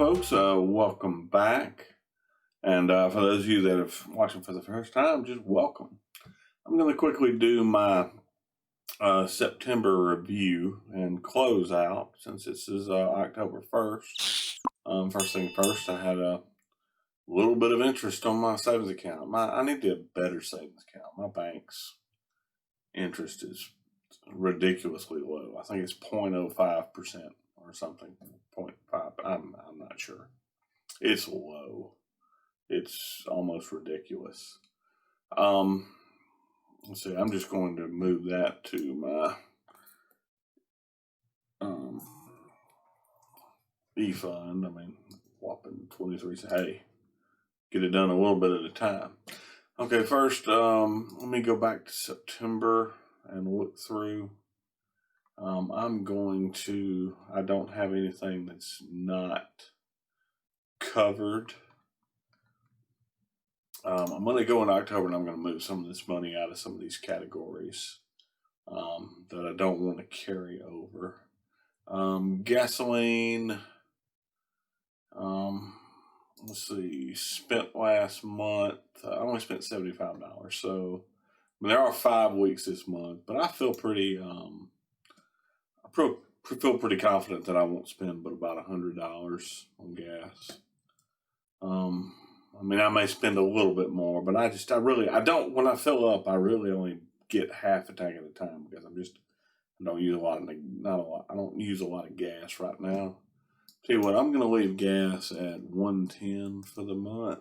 folks. Welcome back. And for those of you that have watching for the first time, just welcome. I'm going to quickly do my September review and close out since this is October 1st. First thing first, I had a little bit of interest on my savings account. I need to have a better savings account. My bank's interest is ridiculously low. I think it's 0.05% or something. 0.5. I'm not sure. It's low. It's almost ridiculous. Let's see. I'm just going to move that to my e-fund. I mean, whopping 23. Hey, get it done a little bit at a time. Okay, first, let me go back to September and look through. I don't have anything that's not covered. I'm going to go in October and I'm going to move some of this money out of some of these categories that I don't want to carry over. Gasoline, let's see, spent last month, I only spent $75. So I mean, there are 5 weeks this month, but I feel pretty, feel pretty confident that I won't spend but about $100 on gas. I mean, I may spend a little bit more, but I don't, when I fill up, I really only get half a tank at a time because I don't use a lot of gas right now. Tell you what, I'm going to leave gas at 110 for the month,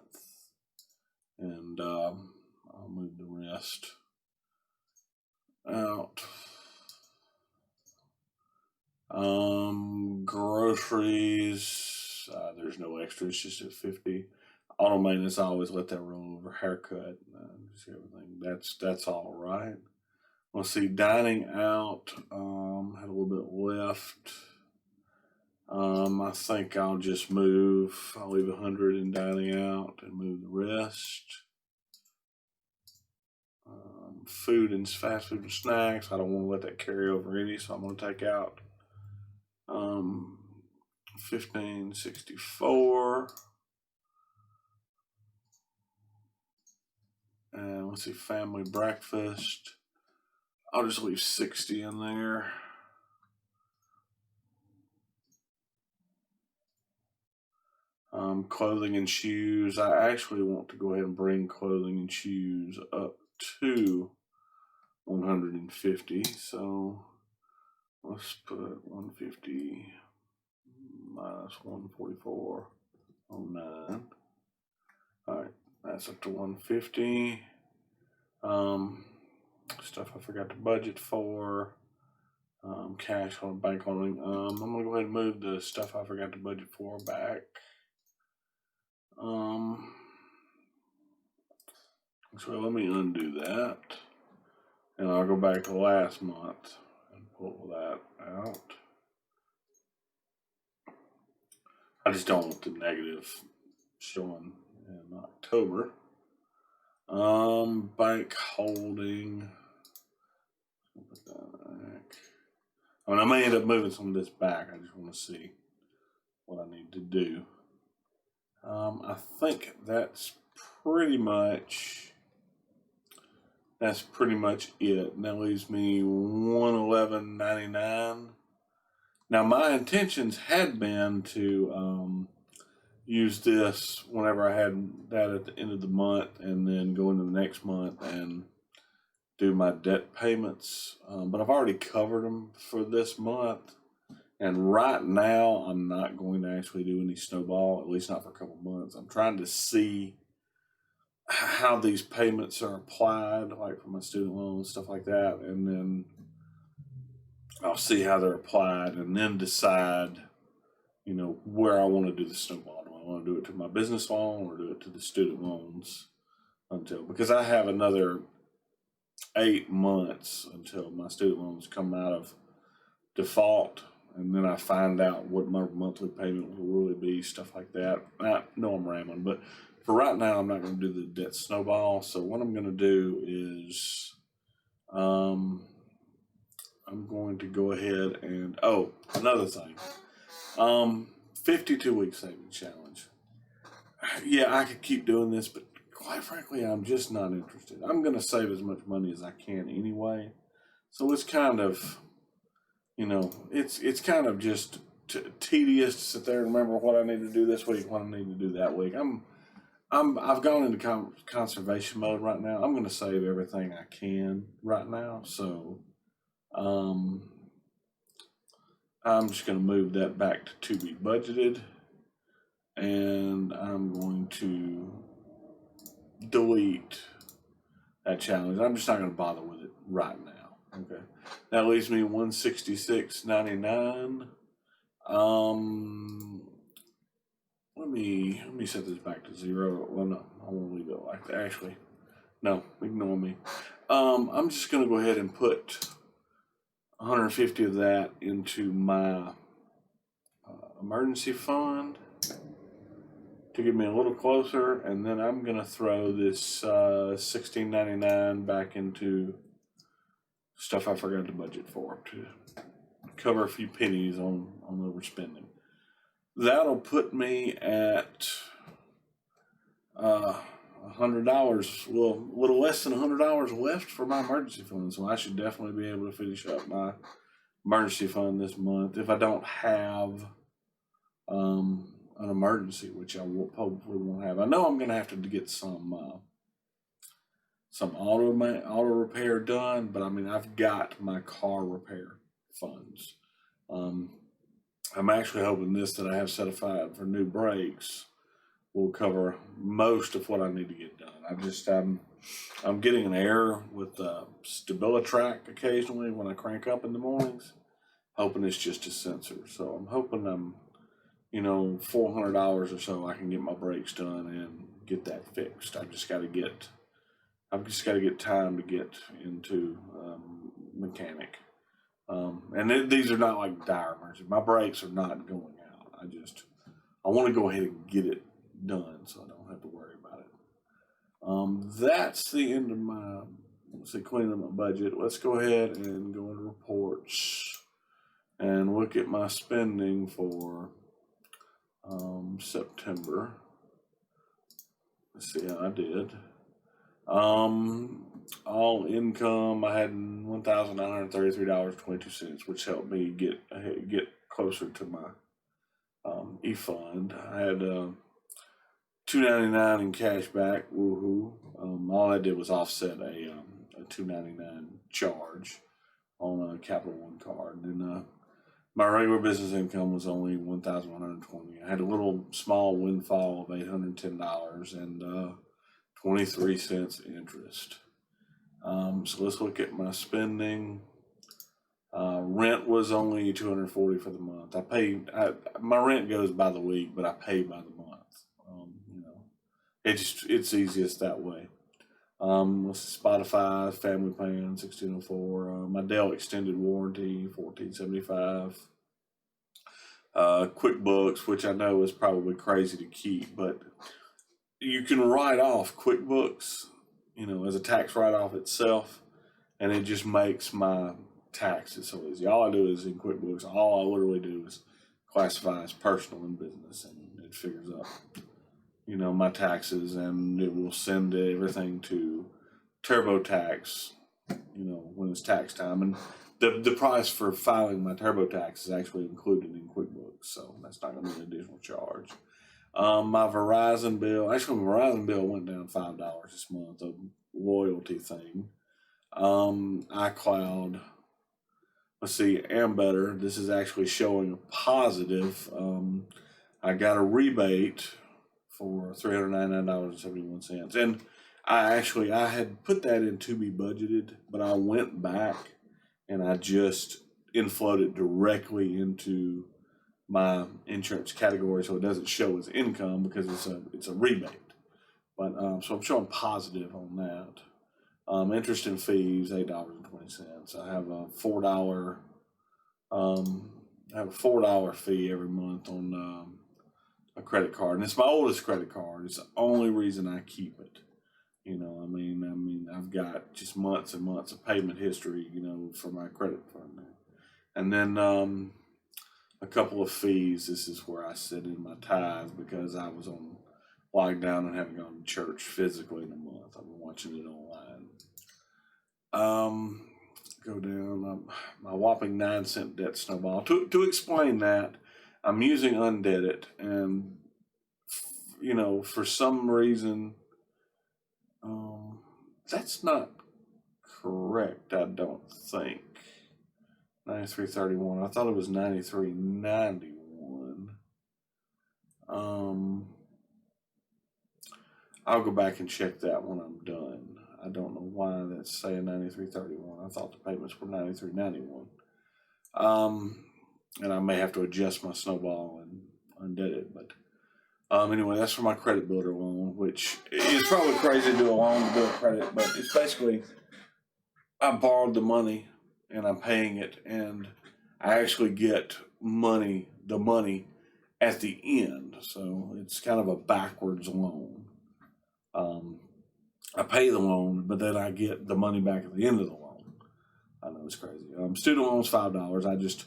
and I'll move the rest out. Groceries, there's no extra, it's just at 50. Auto maintenance, I always let that roll over. Haircut, just everything. That's all right. Let's see, dining out, had a little bit left. I think I'll leave 100 in dining out and move the rest. Food and fast food and snacks, I don't want to let that carry over any, so I'm going to take out 1564. And let's see, family breakfast, I'll just leave 60 in there. Clothing and shoes, I actually want to go ahead and bring clothing and shoes up to 150. So let's put 150 minus 144.09. All right, that's up to 150. Stuff I forgot to budget for. Cash on bank holding. I'm gonna go ahead and move the stuff I forgot to budget for back. So let me undo that, and I'll go back to last month and pull that out. I just don't want the negative showing in October. Bank holding. Put that back. I mean, I may end up moving some of this back. I just want to see what I need to do. I think that's pretty much it. And that leaves me $111.99. Now, my intentions had been to use this whenever I had that at the end of the month, and then go into the next month and do my debt payments. But I've already covered them for this month. And right now, I'm not going to actually do any snowball, at least not for a couple months. I'm trying to see how these payments are applied, like for my student loans, stuff like that. And then I'll see how they're applied and then decide, where I want to do the snowball. Do I want to do it to my business loan or do it to the student loans because I have another 8 months until my student loans come out of default. And then I find out what my monthly payment will really be, stuff like that. I know I'm rambling, but for right now, I'm not going to do the debt snowball. So what I'm going to do is I'm going to go ahead and, another thing. 52-week savings challenge. Yeah, I could keep doing this, but quite frankly, I'm just not interested. I'm going to save as much money as I can anyway. So it's kind of, it's kind of just tedious to sit there and remember what I need to do this week, what I need to do that week. I've gone into conservation mode right now. I'm going to save everything I can right now. So, I'm just going to move that back to be budgeted, and I'm going to delete that challenge. I'm just not going to bother with it right now. Okay, that leaves me $166.99. Let me set this back to 0. Well, no, I won't leave it like that. Actually, no, ignore me. I'm just going to go ahead and put 150 of that into my emergency fund to get me a little closer, and then I'm going to throw this $16.99 back into stuff I forgot to budget for to cover a few pennies on overspending. That'll put me at $100, well, a little less than $100 left for my emergency fund. So I should definitely be able to finish up my emergency fund this month if I don't have an emergency, which I will hopefully won't have. I know I'm going to have to get some auto repair done, but I mean, I've got my car repair funds. I'm actually hoping this that I have set aside for new brakes will cover most of what I need to get done. I'm getting an error with the StabiliTrak occasionally when I crank up in the mornings, hoping it's just a sensor. So I'm hoping $400 or so I can get my brakes done and get that fixed. I've just got to get time to get into mechanic. And these are not like dire emergencies. My brakes are not going out. I want to go ahead and get it done so I don't have to worry about it. That's the end of my, cleaning up my budget. Let's go ahead and go into reports and look at my spending for September. Let's see how I did. All income, I had $1,933.22, which helped me get closer to my e-fund. I had $2.99 in cash back. Woohoo! All I did was offset a $2.99 charge on a Capital One card, and my regular business income was only $1,120. I had a little small windfall of $810 and 23 cents interest. So let's look at my spending. Rent was only $240 for the month. My rent goes by the week, but I pay by the month. It's easiest that way. Spotify, family plan, $1604. My Dell extended warranty, $1475. QuickBooks, which I know is probably crazy to keep, but you can write off QuickBooks, as a tax write-off itself, and it just makes my taxes so easy. All I do is in QuickBooks, all I literally do is classify as personal and business, and it figures out, my taxes, and it will send everything to TurboTax, when it's tax time. And the price for filing my TurboTax is actually included in QuickBooks, so that's not going to be an additional charge. My Verizon bill went down $5 this month, a loyalty thing. iCloud, let's see, Ambetter, this is actually showing a positive. I got a rebate for $399.71. And I had put that in to be budgeted, but I went back and I just inflowed it directly into my insurance category, so it doesn't show as income because it's a rebate. But so I'm showing positive on that. Interest and fees, $8.20. I have a $4 fee every month on a credit card, and it's my oldest credit card. It's the only reason I keep it. I've got just months and months of payment history, for my credit card. And then a couple of fees. This is where I sent in my tithe because I was on lockdown and haven't gone to church physically in a month. I've been watching it online. Go down my whopping 9 cent debt snowball. To explain that, I'm using Undebit, and for some reason, that's not correct. I don't think 93.31. I thought it was 93.91. I'll go back and check that when I'm done. I don't know why that's saying 93.31. I thought the payments were 93.91. And I may have to adjust my snowball and undid it. But anyway, that's for my credit builder loan, which is probably crazy to do a loan to build credit, but it's basically I borrowed the money and I'm paying it, and I actually get the money at the end. So it's kind of a backwards loan. I pay the loan, but then I get the money back at the end of the loan. I know it's crazy. Student loans, $5.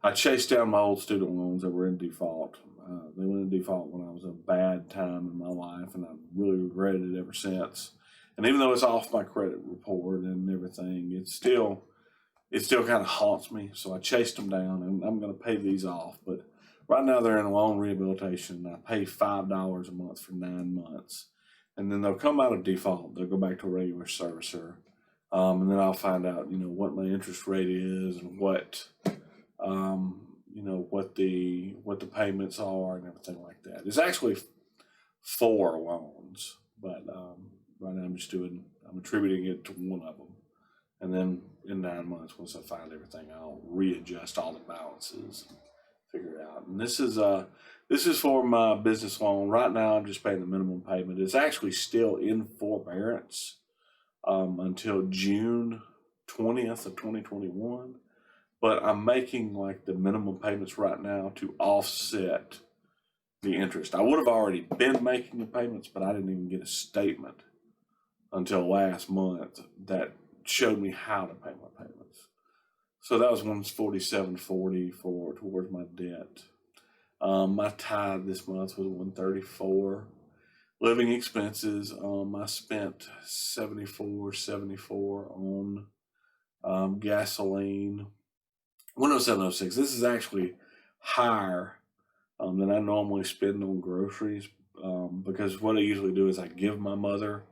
I chased down my old student loans that were in default. They went in default when I was a bad time in my life, and I've really regretted it ever since. And even though it's off my credit report and everything, it still kind of haunts me. So I chased them down, and I'm going to pay these off. But right now they're in loan rehabilitation. I pay $5 a month for 9 months. And then they'll come out of default. They'll go back to a regular servicer. And then I'll find out, what my interest rate is and what what the payments are and everything like that. It's actually 4 loans, but right now I'm attributing it to one of them. And then in 9 months, once I find everything, I'll readjust all the balances, figure it out. And this is for my business loan. Right now, I'm just paying the minimum payment. It's actually still in forbearance until June 20th of 2021. But I'm making like the minimum payments right now to offset the interest. I would have already been making the payments, but I didn't even get a statement until last month that showed me how to pay my payments. So that was $147.40 towards my debt. My tithe this month was $134. Living expenses, I spent $74.74 on gasoline. 107.06. This is actually higher than I normally spend on groceries, because what I usually do is I give my mother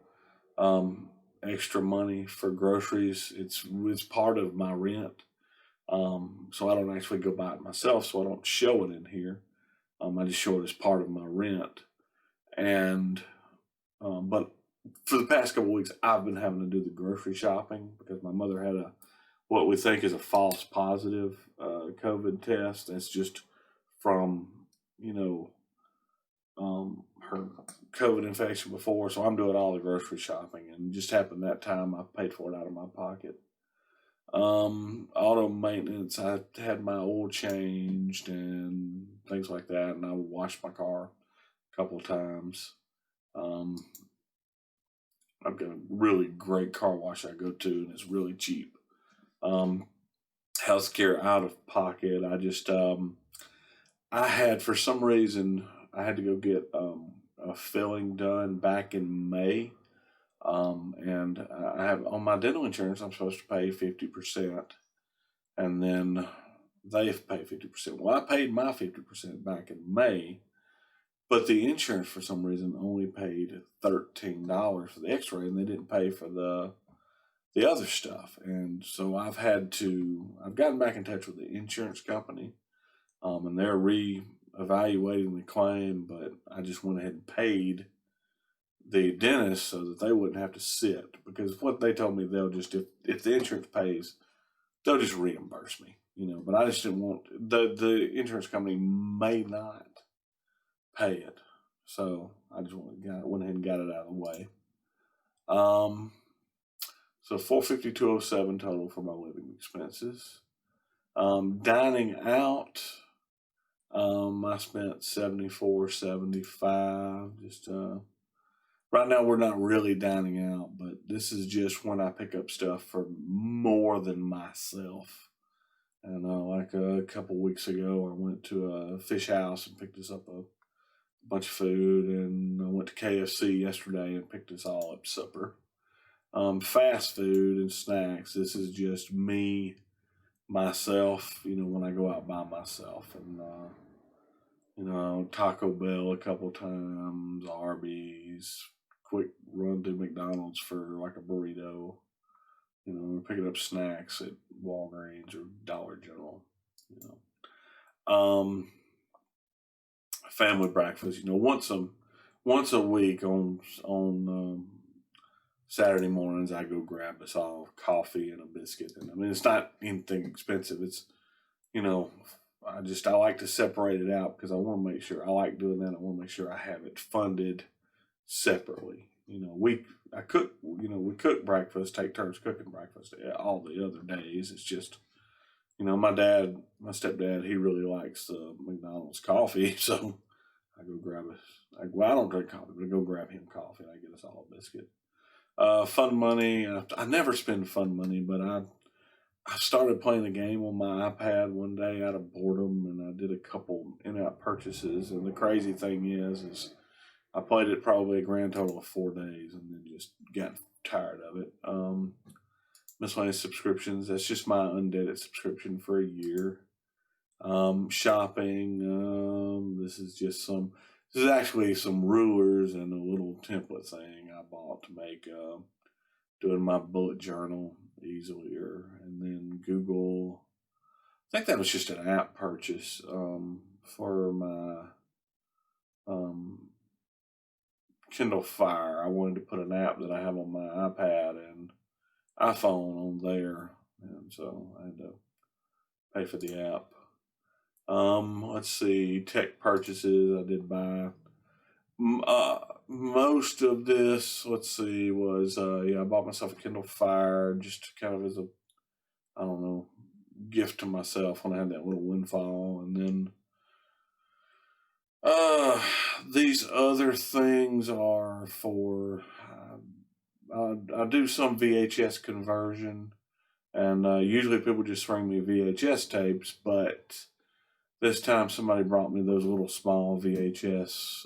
extra money for groceries. It's part of my rent, so I don't actually go buy it myself, so I don't show it in here. I just show it as part of my rent. And but for the past couple of weeks, I've been having to do the grocery shopping because my mother had what we think is a false positive COVID test. That's just from her COVID infection before. So I'm doing all the grocery shopping, and just happened that time I paid for it out of my pocket. Auto maintenance, I had my oil changed and things like that, and I washed my car a couple of times. I've got a really great car wash I go to, and it's really cheap. Healthcare out of pocket. I had, for some reason, I had to go get a filling done back in May. And I have on my dental insurance, I'm supposed to pay 50%, and then they pay 50%. Well, I paid my 50% back in May, but the insurance for some reason only paid $13 for the x-ray, and they didn't pay for the other stuff. And so I've gotten back in touch with the insurance company, and they're re-evaluating the claim, but I just went ahead and paid the dentist so that they wouldn't have to sit, because what they told me, they'll just, if the insurance pays, they'll just reimburse me, but I just didn't want, the insurance company may not pay it. So I just went ahead and got it out of the way. So $452.07 total for my living expenses. Dining out, I spent $74.75. Just right now we're not really dining out, but this is just when I pick up stuff for more than myself. And like a couple weeks ago, I went to a fish house and picked us up a bunch of food, and I went to KFC yesterday and picked us all up supper. Fast food and snacks. This is just me, myself. When I go out by myself, and Taco Bell a couple times, Arby's, quick run to McDonald's for like a burrito. Picking up snacks at Walgreens or Dollar General. You family breakfast. Once a week on Saturday mornings, I go grab us all coffee and a biscuit. And I mean, it's not anything expensive. It's you know, I like to separate it out because I want to make sure I like doing that. I want to make sure I have it funded separately. I cook. We cook breakfast, take turns cooking breakfast all the other days. It's just my stepdad, he really likes the McDonald's coffee, so I go grab us. Well, I don't drink coffee, but I go grab him coffee. And I get us all a biscuit. Fun money. I never spend fun money, but I started playing a game on my iPad one day out of boredom, and I did a couple in-app purchases. And the crazy thing is I played it probably a grand total of 4 days, and then just got tired of it. Miscellaneous subscriptions. That's just my undeaded subscription for a year. Shopping. This is actually some rulers and a little template thing I bought to make doing my bullet journal easier. And then Google. I think that was just an app purchase for my Kindle Fire. I wanted to put an app that I have on my iPad and iPhone on there, and so I had to pay for the app. Let's see, tech purchases. I did buy most of this. Let's see, was I bought myself a Kindle Fire just kind of as a, I don't know, gift to myself when I had that little windfall, and then these other things are for. I do some VHS conversion, and usually people just bring me VHS tapes, but this time somebody brought me those little small VHS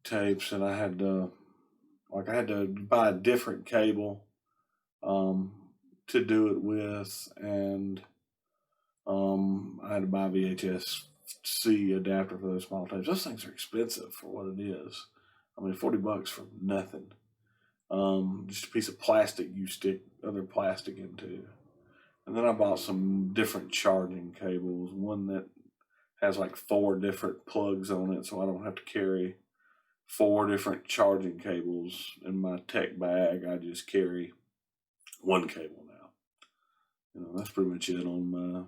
tapes, and I had to buy a different cable to do it with, and I had to buy a VHS-C adapter for those small tapes. Those things are expensive for what it is. I mean, $40 for nothing. Just a piece of plastic you stick other plastic into. And then I bought some different charging cables, one that has like 4 different plugs on it, so I don't have to carry 4 different charging cables in my tech bag. I just carry one cable now. That's pretty much it on my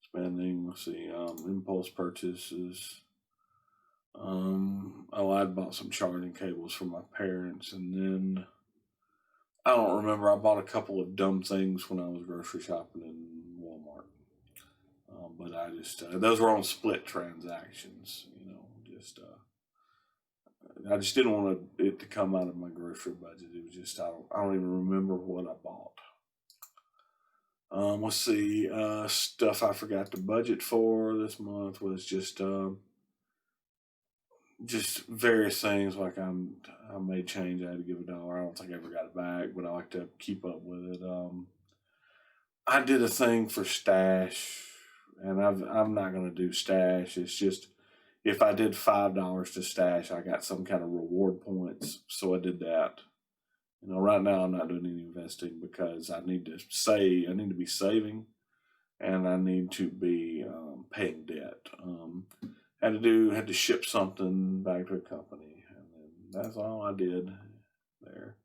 spending. Let's see, impulse purchases. I bought some charging cables for my parents, and then I don't remember. I bought a couple of dumb things when I was grocery shopping in Walmart, but I just those were on split transactions. I just didn't want it to come out of my grocery budget. It was just I don't even remember what I bought. Let's see, stuff I forgot to budget for this month was just various things. Like I made change. I had to give $1. I don't think I ever got it back, but I like to keep up with it. I did a thing for Stash, and I'm not going to do Stash. It's just if I did $5 to Stash, I got some kind of reward points, so I did that. Right now I'm not doing any investing because I need to save. I need to be saving, and I need to be paying debt. Had to ship something back to a company, and then that's all I did there.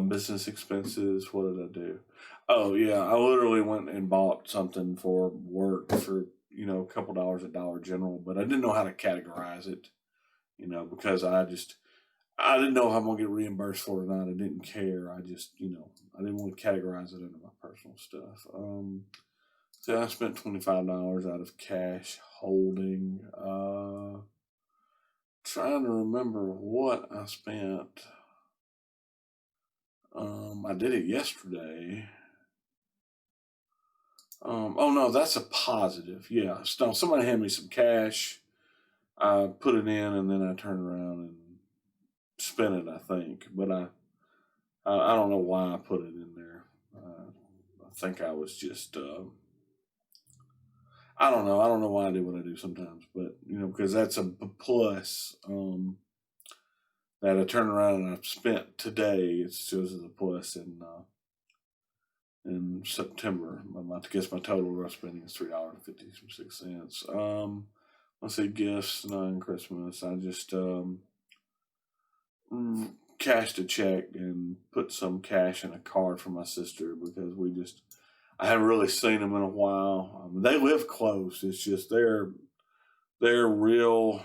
Business expenses. What did I do? Oh yeah, I literally went and bought something for work for a couple dollars at Dollar General, but I didn't know how to categorize it. Because I didn't know if I'm gonna get reimbursed for it or not. I didn't care. I just I didn't want to categorize it under my personal stuff. So I spent $25 out of cash holding. Trying to remember what I spent. I did it yesterday. Oh no, that's a positive. Yeah. So somebody handed me some cash. I put it in and then I turned around and spent it, I think. But I don't know why I put it in there. I think I was just, I don't know. I don't know why I do what I do sometimes, but because that's a plus. That I turned around and I've spent today. It shows as a plus in September. I guess my total gross spending is $3.56. Let's see, gifts, non-Christmas. I just cashed a check and put some cash in a card for my sister because I haven't really seen them in a while. They live close. It's just they're real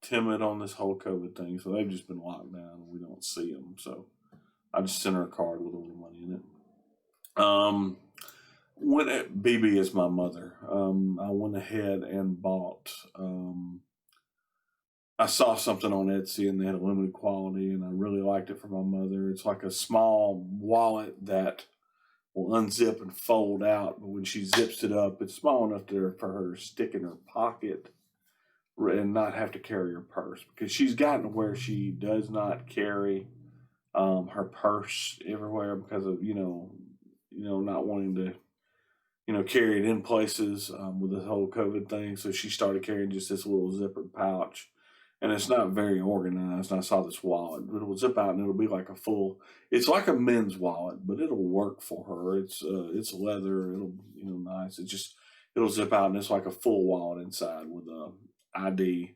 timid on this whole COVID thing, so they've just been locked down and we don't see them. So I just sent her a card with a little money in it. BB is my mother. I went ahead and bought. I saw something on Etsy and they had a limited quality, and I really liked it for my mother. It's like a small wallet that will unzip and fold out, but when she zips it up, it's small enough for her to stick in her pocket and not have to carry her purse, because she's gotten to where she does not carry her purse everywhere because of not wanting to carry it in places with the whole COVID thing. So she started carrying just this little zippered pouch, and it's not very organized. And I saw this wallet, but it'll zip out and it'll be like it's like a men's wallet, but it'll work for her. It's leather. It'll nice. It'll zip out and it's like a full wallet inside with a ID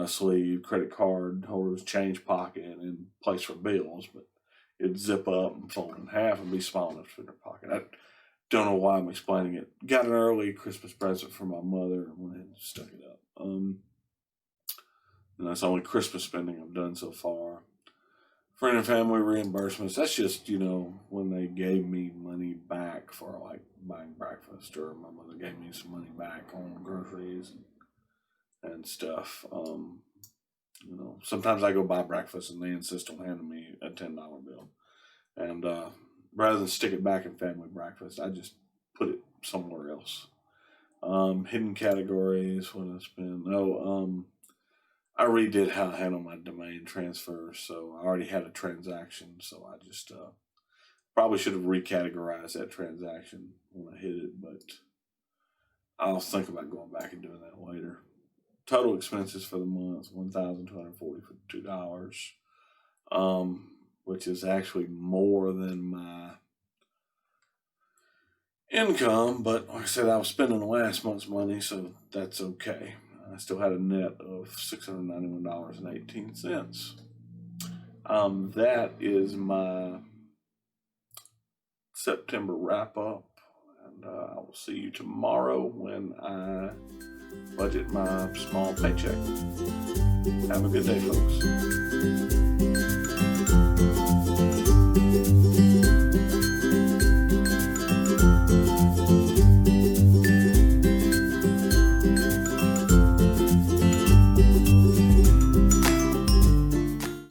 sleeve, credit card holders, change pocket, and place for bills. But it'd zip up and fold in half and be small enough to fit in her pocket. I don't know why I'm explaining it. Got an early Christmas present for my mother and went ahead and stuck it up. And that's the only Christmas spending I've done so far. Friend and family reimbursements, that's just, when they gave me money back for like buying breakfast, or my mother gave me some money back on groceries and stuff. Sometimes I go buy breakfast and they insist on handing me a $10 bill. And rather than stick it back in family breakfast, I just put it somewhere else. Hidden categories, what I spend. I redid how I handle my domain transfers, so I already had a transaction, so I just probably should have recategorized that transaction when I hit it, but I'll think about going back and doing that later. Total expenses for the month, $1,242, which is actually more than my income, but like I said, I was spending last month's money, so that's okay. I still had a net of $691.18. That is my September wrap up, and I will see you tomorrow when I budget my small paycheck. Have a good day, folks.